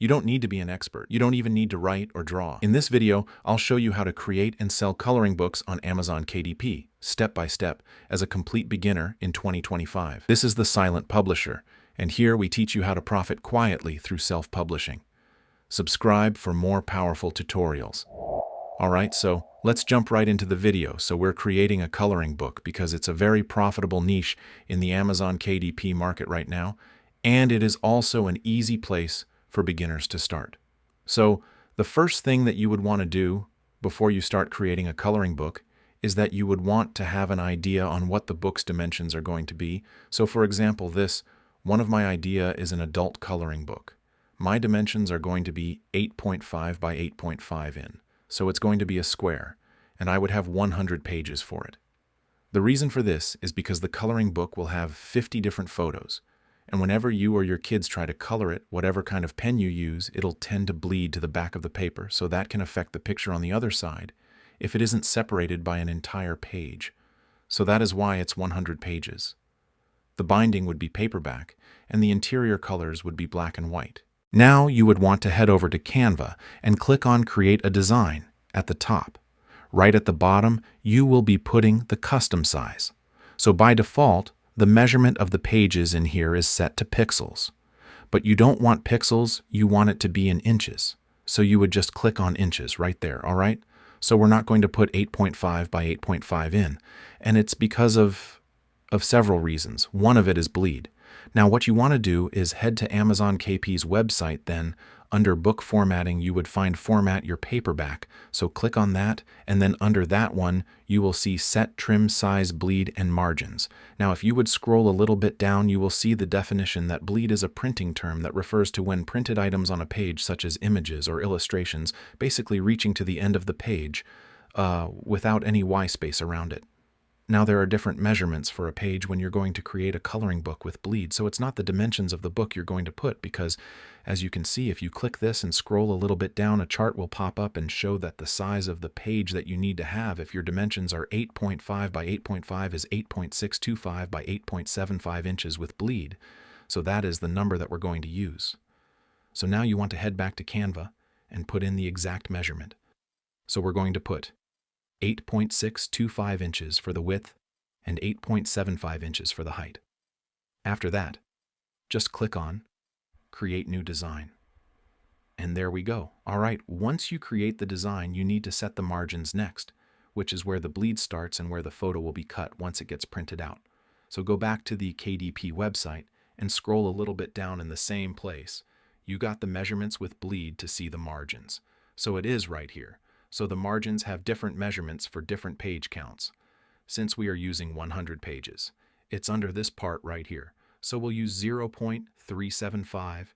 You don't need to be an expert. You don't even need to write or draw. In this video, I'll show you how to create and sell coloring books on Amazon KDP, step by step, as a complete beginner in 2025. This is the silent publisher, and here we teach you how to profit quietly through self-publishing. Subscribe for more powerful tutorials. Alright, so let's jump right into the video. So we're creating a coloring book because it's a very profitable niche in the Amazon KDP market right now, and it is also an easy place for beginners to start. So the first thing that you would want to do before you start creating a coloring book is that you would want to have an idea on what the book's dimensions are going to be. So for example, one of my idea is an adult coloring book. My dimensions are going to be 8.5 by 8.5 in. So it's going to be a square, and I would have 100 pages for it. The reason for this is because the coloring book will have 50 different photos, and whenever you or your kids try to color it, whatever kind of pen you use, it'll tend to bleed to the back of the paper, so that can affect the picture on the other side if it isn't separated by an entire page. So that is why it's 100 pages. The binding would be paperback, and the interior colors would be black and white. Now you would want to head over to Canva and click on Create a Design at the top. Right at the bottom, you will be putting the custom size. So by default, the measurement of the pages in here is set to pixels. But you don't want pixels, you want it to be in inches. So you would just click on inches right there, all right? So we're not going to put 8.5 by 8.5 in, and it's because of several reasons. One of it is bleed. Now what you want to do is head to Amazon KP's website, then under book formatting you would find format your paperback. So click on that, and then under that one you will see set trim size, bleed, and margins. Now if you would scroll a little bit down, you will see the definition that bleed is a printing term that refers to when printed items on a page such as images or illustrations basically reaching to the end of the page without any Y space around it. Now there are different measurements for a page when you're going to create a coloring book with bleed, so it's not the dimensions of the book you're going to put, because as you can see, if you click this and scroll a little bit down, a chart will pop up and show that the size of the page that you need to have, if your dimensions are 8.5 by 8.5, is 8.625 by 8.75 inches with bleed. So that is the number that we're going to use. So now you want to head back to Canva and put in the exact measurement. So we're going to put 8.625 inches for the width and 8.75 inches for the height. After that, just click on Create New Design. And there we go. All right, once you create the design, you need to set the margins next, which is where the bleed starts and where the photo will be cut once it gets printed out. So go back to the KDP website and scroll a little bit down in the same place. You got the measurements with bleed to see the margins. So it is right here. So the margins have different measurements for different page counts. Since we are using 100 pages, it's under this part right here. So we'll use 0.375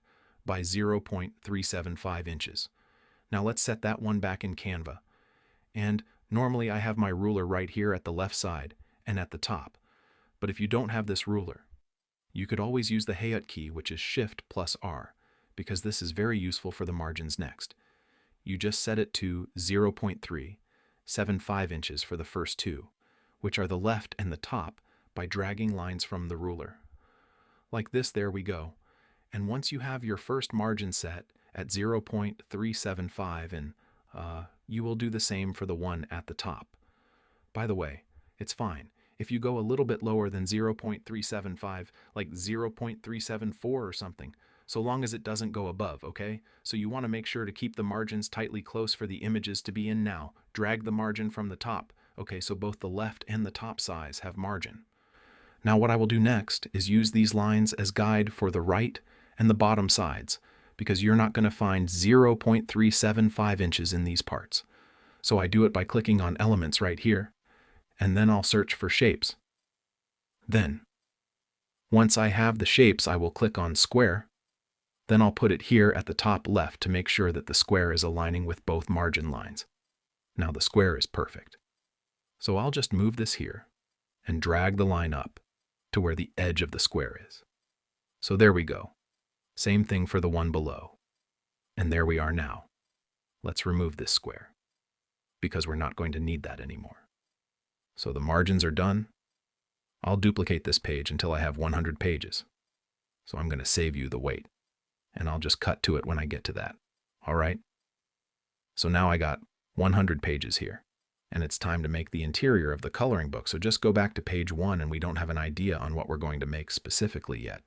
by 0.375 inches. Now let's set that one back in Canva. And normally I have my ruler right here at the left side and at the top. But if you don't have this ruler, you could always use the Hayut key, which is Shift plus R, because this is very useful for the margins next. You just set it to 0.375 inches for the first two, which are the left and the top, by dragging lines from the ruler. Like this, there we go. And once you have your first margin set at 0.375, and you will do the same for the one at the top. By the way, it's fine if you go a little bit lower than 0.375, like 0.374 or something, so long as it doesn't go above, okay? So you want to make sure to keep the margins tightly close for the images to be in now. Drag the margin from the top. Okay, so both the left and the top size have margin. Now what I will do next is use these lines as guide for the right and the bottom sides, because you're not going to find 0.375 inches in these parts. So I do it by clicking on Elements right here, and then I'll search for Shapes. Then, once I have the shapes, I will click on Square. Then I'll put it here at the top left to make sure that the square is aligning with both margin lines. Now the square is perfect. So I'll just move this here and drag the line up to where the edge of the square is. So there we go. Same thing for the one below. And there we are now. Let's remove this square, because we're not going to need that anymore. So the margins are done. I'll duplicate this page until I have 100 pages. So I'm going to save you the wait. and I'll just cut to it when I get to that. All right? So now I got 100 pages here, and it's time to make the interior of the coloring book. So just go back to page 1, and we don't have an idea on what we're going to make specifically yet.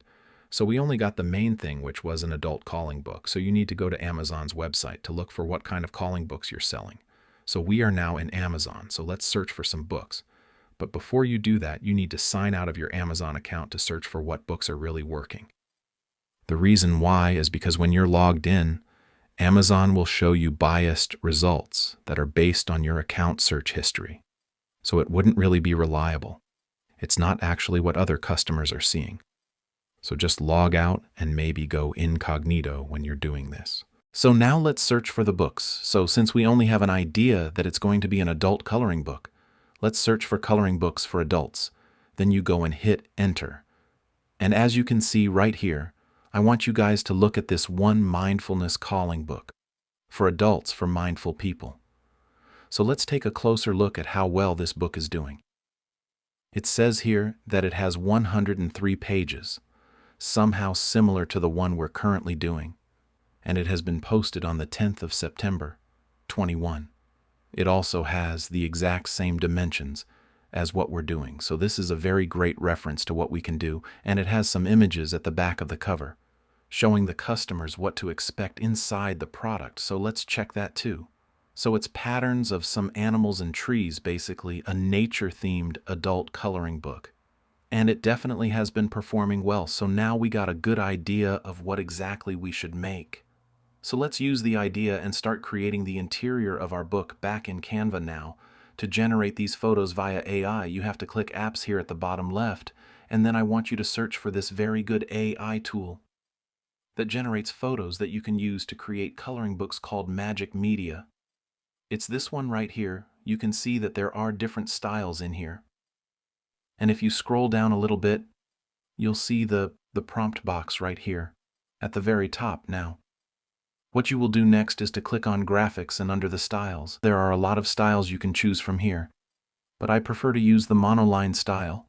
So we only got the main thing, which was an adult calling book. So you need to go to Amazon's website to look for what kind of calling books you're selling. So we are now in Amazon, so let's search for some books. But before you do that, you need to sign out of your Amazon account to search for what books are really working. The reason why is because when you're logged in, Amazon will show you biased results that are based on your account search history. So it wouldn't really be reliable. It's not actually what other customers are seeing. So just log out and maybe go incognito when you're doing this. So now let's search for the books. So since we only have an idea that it's going to be an adult coloring book, let's search for coloring books for adults. Then you go and hit enter. And as you can see right here, I want you guys to look at this one mindfulness calling book for adults for mindful people. So let's take a closer look at how well this book is doing. It says here that it has 103 pages, somehow similar to the one we're currently doing, and it has been posted on the 10th of September, 21. It also has the exact same dimensions as what we're doing, so this is a very great reference to what we can do, and it has some images at the back of the cover, showing the customers what to expect inside the product, so let's check that too. So it's patterns of some animals and trees, basically a nature-themed adult coloring book. And it definitely has been performing well, so now we got a good idea of what exactly we should make. So let's use the idea and start creating the interior of our book back in Canva now. To generate these photos via AI, you have to click Apps here at the bottom left, and then I want you to search for this very good AI tool that generates photos that you can use to create coloring books called Magic Media. It's this one right here. You can see that there are different styles in here. And if you scroll down a little bit, you'll see the prompt box right here at the very top now. What you will do next is to click on Graphics, and under the styles, there are a lot of styles you can choose from here, but I prefer to use the monoline style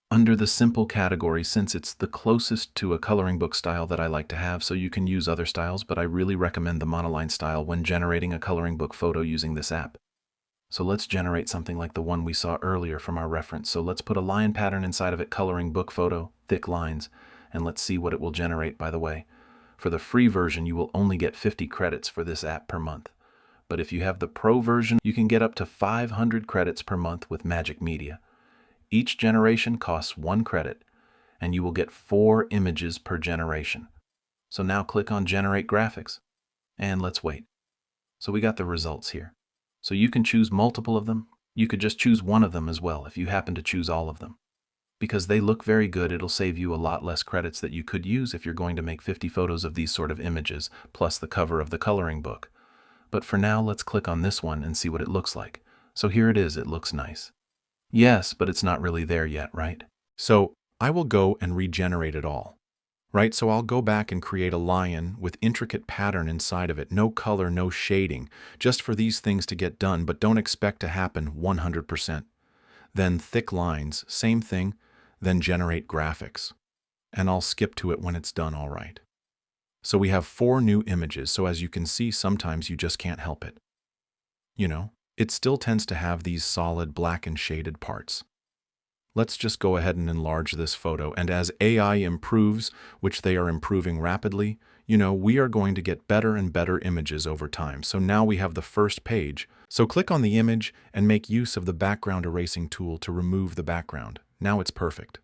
under the simple category since it's the closest to a coloring book style that I like to have, so you can use other styles, but I really recommend the monoline style when generating a coloring book photo using this app. So let's generate something like the one we saw earlier from our reference. So let's put a line pattern inside of it, coloring book photo, thick lines, and let's see what it will generate, by the way. For the free version, you will only get 50 credits for this app per month. But if you have the pro version, you can get up to 500 credits per month with Magic Media. Each generation costs 1 credit, and you will get 4 images per generation. So now click on Generate Graphics, and let's wait. So we got the results here. So you can choose multiple of them. You could just choose one of them as well if you happen to choose all of them. Because they look very good, it'll save you a lot less credits that you could use if you're going to make 50 photos of these sort of images, plus the cover of the coloring book. But for now, let's click on this one and see what it looks like. So here it is, it looks nice. Yes, but it's not really there yet, right? So I will go and regenerate it all. Right, so I'll go back and create a lion with intricate pattern inside of it, no color, no shading, just for these things to get done, but don't expect to happen 100%. Then thick lines, same thing, then generate graphics. And I'll skip to it when it's done all right. So we have 4 new images, so as you can see, sometimes you just can't help it. You know, it still tends to have these solid black and shaded parts. Let's just go ahead and enlarge this photo, and as AI improves, which they are improving rapidly, we are going to get better and better images over time. So now we have the first page. So click on the image and make use of the background erasing tool to remove the background. Now it's perfect.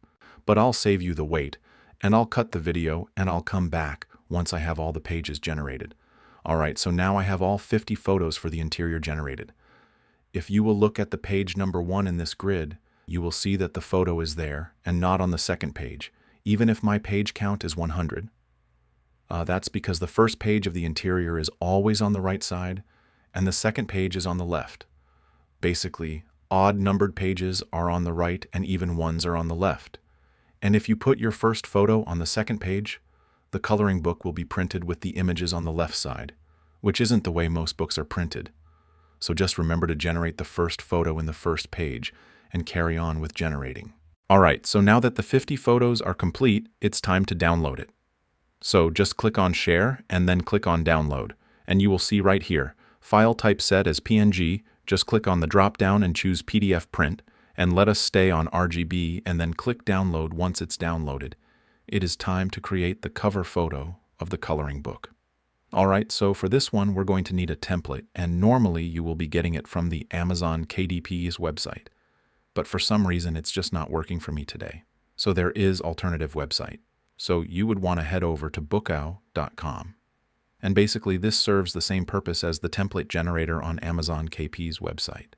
But I'll save you the wait, and I'll cut the video, and I'll come back once I have all the pages generated. Alright, so now I have all 50 photos for the interior generated. If you will look at the page number 1 in this grid, you will see that the photo is there and not on the second page, even if my page count is 100. That's because the first page of the interior is always on the right side, and the second page is on the left. Basically, odd numbered pages are on the right and even ones are on the left. And if you put your first photo on the second page, the coloring book will be printed with the images on the left side, which isn't the way most books are printed. So just remember to generate the first photo in the first page and carry on with generating. Alright, so now that the 50 photos are complete, it's time to download it. So just click on Share and then click on Download. And you will see right here, file type set as PNG, just click on the drop-down and choose PDF print, and let us stay on RGB and then click Download once it's downloaded. It is time to create the cover photo of the coloring book. Alright, so for this one we're going to need a template, and normally you will be getting it from the Amazon KDP's website. But for some reason it's just not working for me today. So there is alternative website. So you would want to head over to bookow.com. And basically this serves the same purpose as the template generator on Amazon KP's website.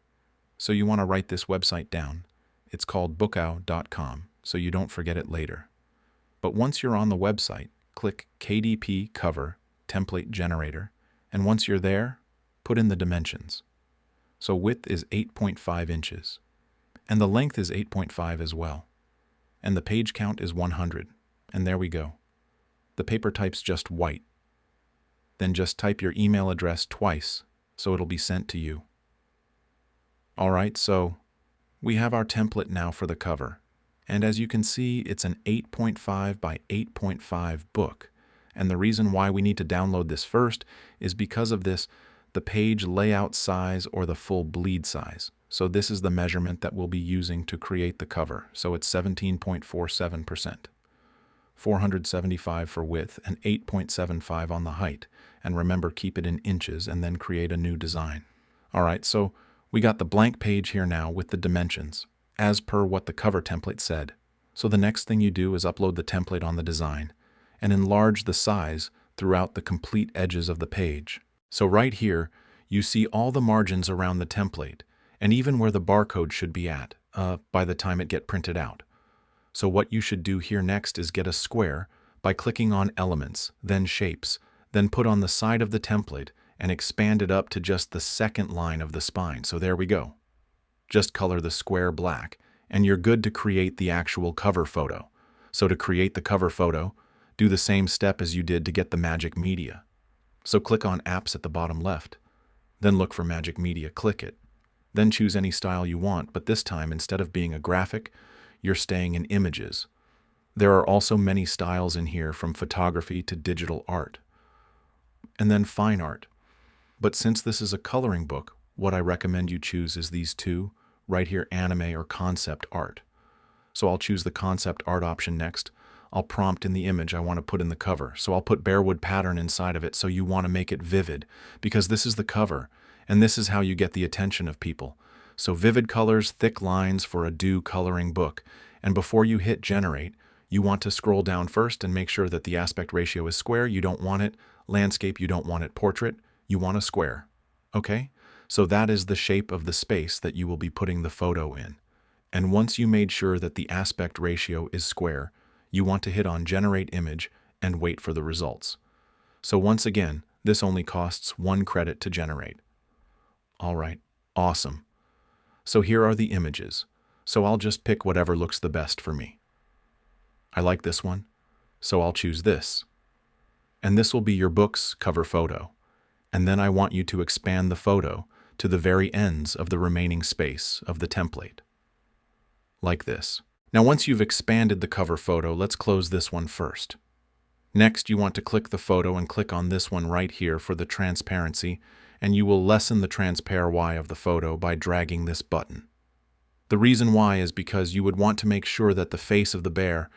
So you want to write this website down. It's called bookow.com, so you don't forget it later. But once you're on the website, click KDP Cover Template Generator, and once you're there, put in the dimensions. So width is 8.5 inches, and the length is 8.5 as well. And the page count is 100, and there we go. The paper type's just white. Then just type your email address twice, so it'll be sent to you. Alright, so we have our template now for the cover, and as you can see, it's an 8.5 by 8.5 book. And the reason why we need to download this first is because of this, the page layout size or the full bleed size. So this is the measurement that we'll be using to create the cover. So it's 17.47%, 475 for width, and 8.75 on the height. And remember, keep it in inches and then create a new design. All right, so we got the blank page here now with the dimensions, as per what the cover template said. So the next thing you do is upload the template on the design and enlarge the size throughout the complete edges of the page. So right here, you see all the margins around the template, and even where the barcode should be at, by the time it get printed out. So what you should do here next is get a square by clicking on Elements, then Shapes, then put on the side of the template and expand it up to just the second line of the spine. So there we go. Just color the square black, and you're good to create the actual cover photo. So to create the cover photo, do the same step as you did to get the Magic Media. So click on Apps at the bottom left, then look for Magic Media, click it. Then choose any style you want, but this time, instead of being a graphic, you're staying in images. There are also many styles in here, from photography to digital art. And then fine art. But since this is a coloring book, what I recommend you choose is these two, right here, anime or concept art. So I'll choose the concept art option next. I'll prompt in the image I want to put in the cover. So I'll put Bearwood pattern inside of it, so you want to make it vivid, because this is the cover, and this is how you get the attention of people. So vivid colors, thick lines for a do coloring book. And before you hit generate, you want to scroll down first and make sure that the aspect ratio is square. You don't want it landscape, you don't want it portrait, you want a square. Okay? So that is the shape of the space that you will be putting the photo in. And once you made sure that the aspect ratio is square, you want to hit on Generate Image and wait for the results. So once again, this only costs 1 credit to generate. All right, awesome. So here are the images. So I'll just pick whatever looks the best for me. I like this one, so I'll choose this. And this will be your book's cover photo. And then I want you to expand the photo to the very ends of the remaining space of the template. Like this. Now once you've expanded the cover photo, let's close this one first. Next, you want to click the photo and click on this one right here for the transparency, and you will lessen the transpare Y of the photo by dragging this button. The reason why is because you would want to make sure that the face of the bear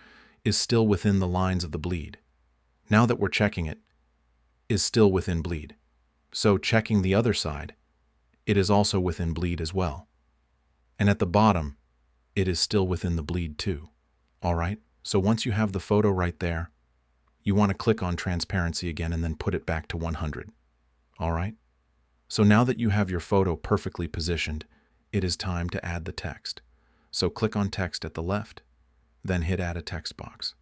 is still within the lines of the bleed. Now that we're checking it, is still within bleed. So checking the other side, it is also within bleed as well. And at the bottom, it is still within the bleed too. All right, so once you have the photo right there, you want to click on transparency again and then put it back to 100. All right, so now that you have your photo perfectly positioned, it is time to add the text. So click on text at the left, then hit add a text box.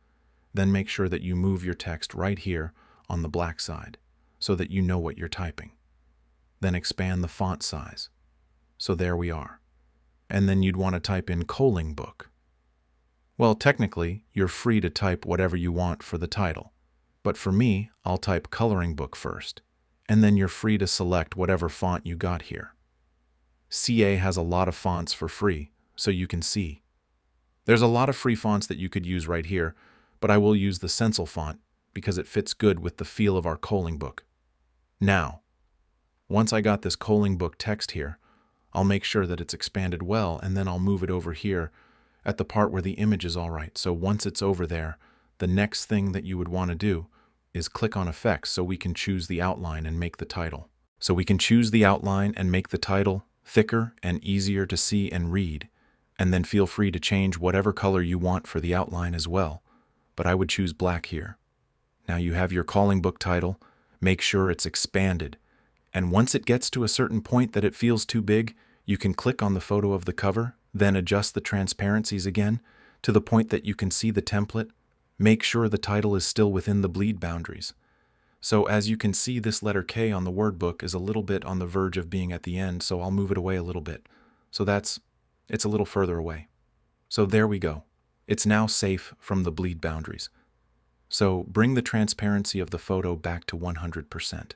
Then make sure that you move your text right here on the black side so that you know what you're typing. Then expand the font size. So there we are. And then you'd want to type in coloring book. Well, technically, you're free to type whatever you want for the title. But for me, I'll type coloring book first. And then you're free to select whatever font you got here. CA has a lot of fonts for free, so you can see. There's a lot of free fonts that you could use right here, but I will use the stencil font because it fits good with the feel of our coloring book. Now, once I got this coloring book text here, I'll make sure that it's expanded well, and then I'll move it over here at the part where the image is all right. So once it's over there, the next thing that you would want to do is click on Effects so we can choose the outline and make the title. So we can choose the outline and make the title thicker and easier to see and read, and then feel free to change whatever color you want for the outline as well, but I would choose black here. Now you have your calling book title, make sure it's expanded, and once it gets to a certain point that it feels too big, you can click on the photo of the cover, then adjust the transparencies again to the point that you can see the template. Make sure the title is still within the bleed boundaries. So as you can see, this letter K on the word book is a little bit on the verge of being at the end, so I'll move it away a little bit. So it's a little further away. So there we go. It's now safe from the bleed boundaries. So bring the transparency of the photo back to 100%.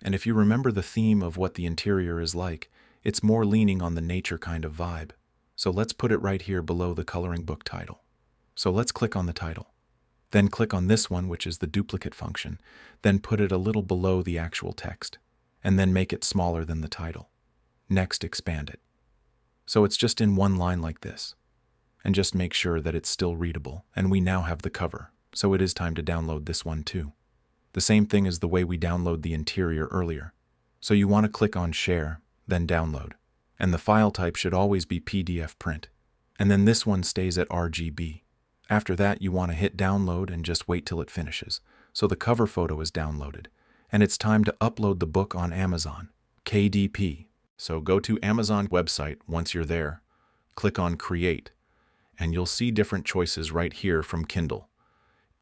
And if you remember the theme of what the interior is like, it's more leaning on the nature kind of vibe. So let's put it right here below the coloring book title. So let's click on the title. Then click on this one, which is the duplicate function. Then put it a little below the actual text, and then make it smaller than the title. Next, expand it. So it's just in one line like this. And just make sure that it's still readable, and we now have the cover. So it is time to download this one too. The same thing as the way we download the interior earlier. So you want to click on Share, then Download. And the file type should always be PDF print. And then this one stays at RGB. After that, you want to hit download and just wait till it finishes. So the cover photo is downloaded. And it's time to upload the book on Amazon, KDP. So go to Amazon website once you're there, click on Create, and you'll see different choices right here from Kindle,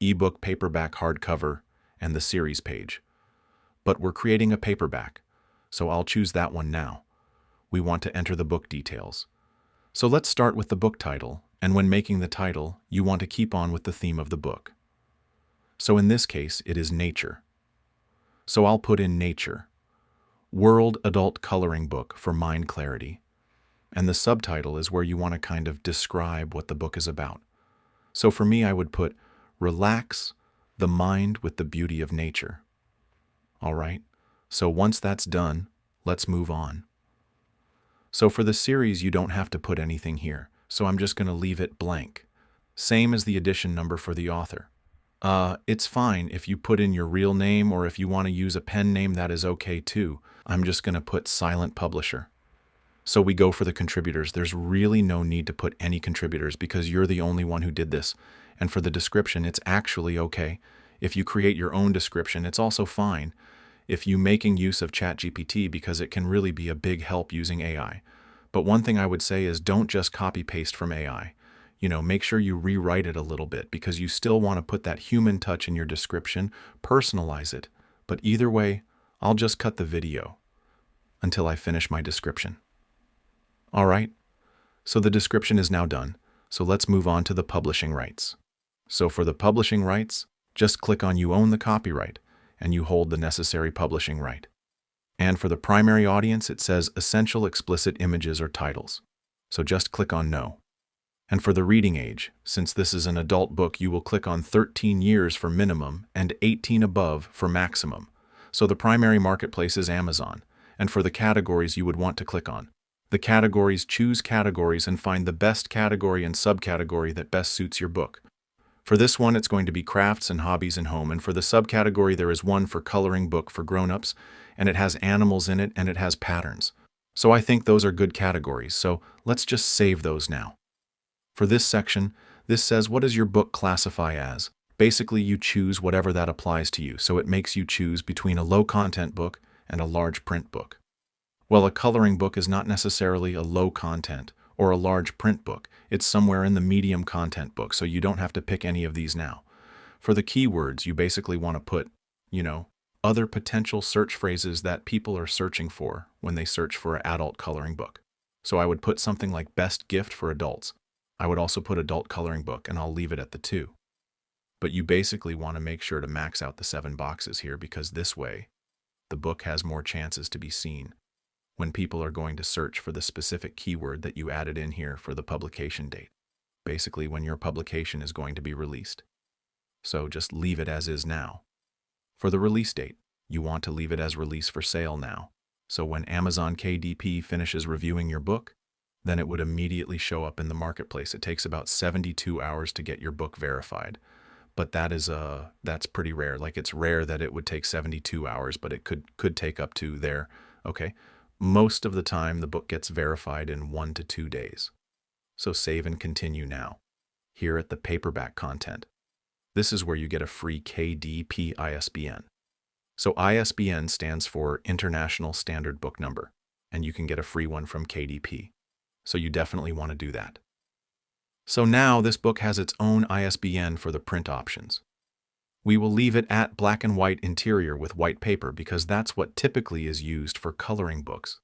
ebook, paperback, hardcover, and the series page. But we're creating a paperback, so I'll choose that one now. We want to enter the book details. So let's start with the book title, and when making the title, you want to keep on with the theme of the book. So in this case, it is nature. So I'll put in nature, World Adult Coloring Book for mind clarity. And the subtitle is where you want to kind of describe what the book is about. So for me, I would put Relax the Mind with the Beauty of Nature. All right, so once that's done, let's move on. So for the series, you don't have to put anything here, so I'm just going to leave it blank. Same as the edition number for the author. It's fine if you put in your real name, or if you want to use a pen name, that is okay too. I'm just going to put Silent Publisher. So we go for the contributors. There's really no need to put any contributors because you're the only one who did this. And for the description, it's actually okay. If you create your own description, it's also fine if you making use of ChatGPT, because it can really be a big help using AI. But one thing I would say is don't just copy paste from AI. Make sure you rewrite it a little bit because you still want to put that human touch in your description, personalize it. But either way, I'll just cut the video until I finish my description. All right, so the description is now done. So let's move on to the publishing rights. So for the publishing rights, just click on You Own the Copyright, and you hold the necessary publishing right. And for the primary audience, it says Essential Explicit Images or Titles. So just click on No. And for the reading age, since this is an adult book, you will click on 13 years for minimum and 18 above for maximum. So the primary marketplace is Amazon. And for the categories, you would want to click on the categories, choose categories, and find the best category and subcategory that best suits your book. For this one, it's going to be crafts and hobbies and home. And for the subcategory, there is one for coloring book for grown-ups, and it has animals in it, and it has patterns. So I think those are good categories. So let's just save those now. For this section, this says, what does your book classify as? Basically, you choose whatever that applies to you. So it makes you choose between a low-content book and a large print book. Well, a coloring book is not necessarily a low-content or a large print book. It's somewhere in the medium content book, so you don't have to pick any of these now. For the keywords, you basically want to put, other potential search phrases that people are searching for when they search for an adult coloring book. So I would put something like best gift for adults. I would also put adult coloring book, and I'll leave it at the 2. But you basically want to make sure to max out the 7 boxes here, because this way, the book has more chances to be seen when people are going to search for the specific keyword that you added in here for the publication date. Basically, when your publication is going to be released. So just leave it as is now. For the release date, you want to leave it as release for sale now. So when Amazon KDP finishes reviewing your book, then it would immediately show up in the marketplace. It takes about 72 hours to get your book verified. But that's pretty rare. Like, it's rare that it would take 72 hours, but it could take up to there. Okay. Most of the time the book gets verified in 1 to 2 days. So save and continue now. Here at the paperback content, this is where you get a free KDP ISBN. So ISBN stands for International Standard Book Number, and you can get a free one from KDP. So you definitely want to do that. So now this book has its own ISBN for the print options. We will leave it at black and white interior with white paper because that's what typically is used for coloring books.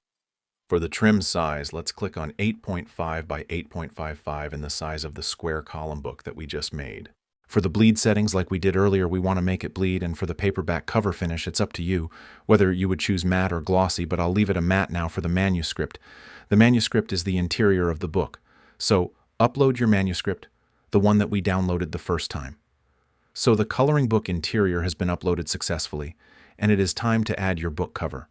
For the trim size, let's click on 8.5 by 8.55 in the size of the square column book that we just made. For the bleed settings, like we did earlier, we want to make it bleed, and for the paperback cover finish, it's up to you, whether you would choose matte or glossy, but I'll leave it a matte now for the manuscript. The manuscript is the interior of the book, so upload your manuscript, the one that we downloaded the first time. So the coloring book interior has been uploaded successfully, and it is time to add your book cover.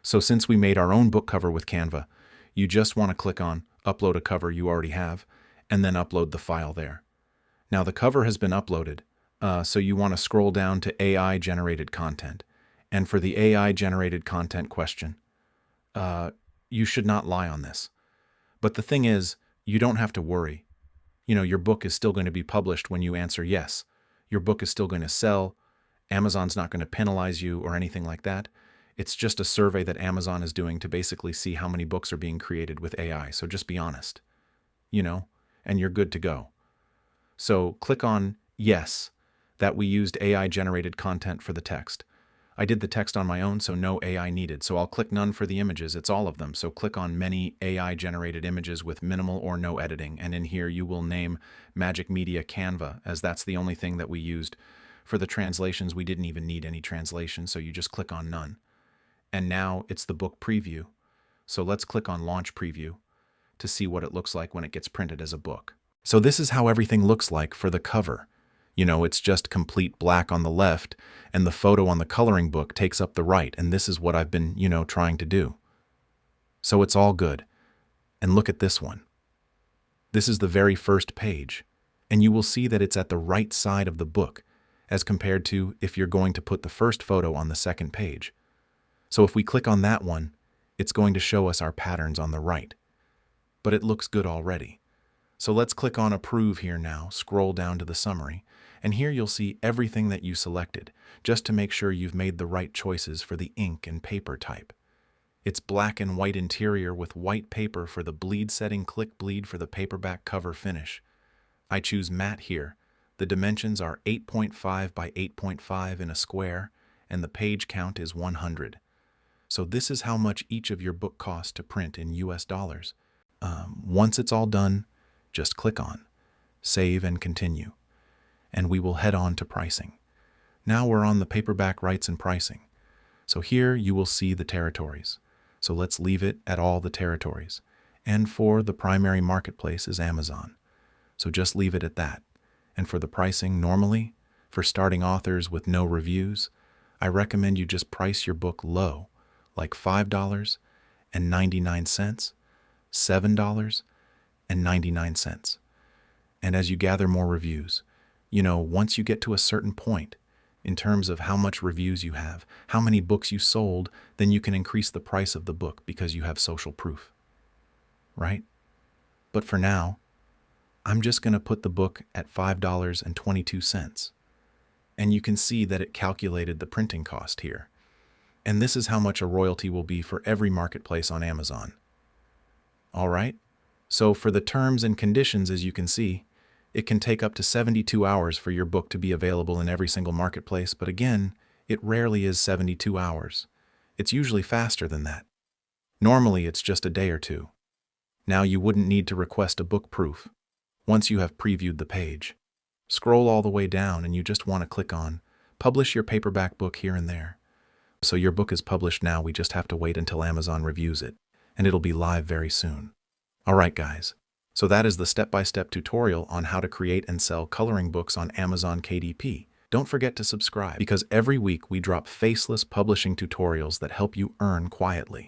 So since we made our own book cover with Canva, you just want to click on Upload a Cover you already have, and then upload the file there. Now the cover has been uploaded, so you want to scroll down to AI-generated content. And for the AI-generated content question, you should not lie on this. But the thing is, you don't have to worry. Your book is still going to be published when you answer yes. Your book is still going to sell. Amazon's not going to penalize you or anything like that. It's just a survey that Amazon is doing to basically see how many books are being created with AI. So just be honest, and you're good to go. So click on yes, that we used AI-generated content for the text. I did the text on my own, so no AI needed. So I'll click none for the images. It's all of them. So click on many AI-generated images with minimal or no editing. And in here, you will name Magic Media Canva, as that's the only thing that we used. For the translations, we didn't even need any translation, so you just click on none. And now it's the book preview. So let's click on Launch Preview to see what it looks like when it gets printed as a book. So this is how everything looks like for the cover. It's just complete black on the left, and the photo on the coloring book takes up the right, and this is what I've been, trying to do. So it's all good. And look at this one. This is the very first page, and you will see that it's at the right side of the book, as compared to if you're going to put the first photo on the second page. So if we click on that one, it's going to show us our patterns on the right. But it looks good already. So let's click on Approve here now, scroll down to the summary, and here you'll see everything that you selected, just to make sure you've made the right choices for the ink and paper type. It's black and white interior with white paper for the bleed setting, click bleed for the paperback cover finish. I choose matte here. The dimensions are 8.5 by 8.5 in a square, and the page count is 100. So this is how much each of your book costs to print in US dollars. Once it's all done, just click on Save and Continue, and we will head on to pricing. Now we're on the paperback rights and pricing. So here you will see the territories. So let's leave it at all the territories. And for the primary marketplace is Amazon. So just leave it at that. And for the pricing, normally, for starting authors with no reviews, I recommend you just price your book low, like $5.99, $7.99. And as you gather more reviews, once you get to a certain point, in terms of how much reviews you have, how many books you sold, then you can increase the price of the book because you have social proof, right? But for now, I'm just going to put the book at $5.22. And you can see that it calculated the printing cost here. And this is how much a royalty will be for every marketplace on Amazon. All right? So for the terms and conditions, as you can see, it can take up to 72 hours for your book to be available in every single marketplace, but again, it rarely is 72 hours. It's usually faster than that. Normally, it's just a day or two. Now you wouldn't need to request a book proof once you have previewed the page. Scroll all the way down and you just want to click on Publish your paperback book here and there. So your book is published now, we just have to wait until Amazon reviews it, and it'll be live very soon. All right, guys. So that is the step-by-step tutorial on how to create and sell coloring books on Amazon KDP. Don't forget to subscribe because every week we drop faceless publishing tutorials that help you earn quietly.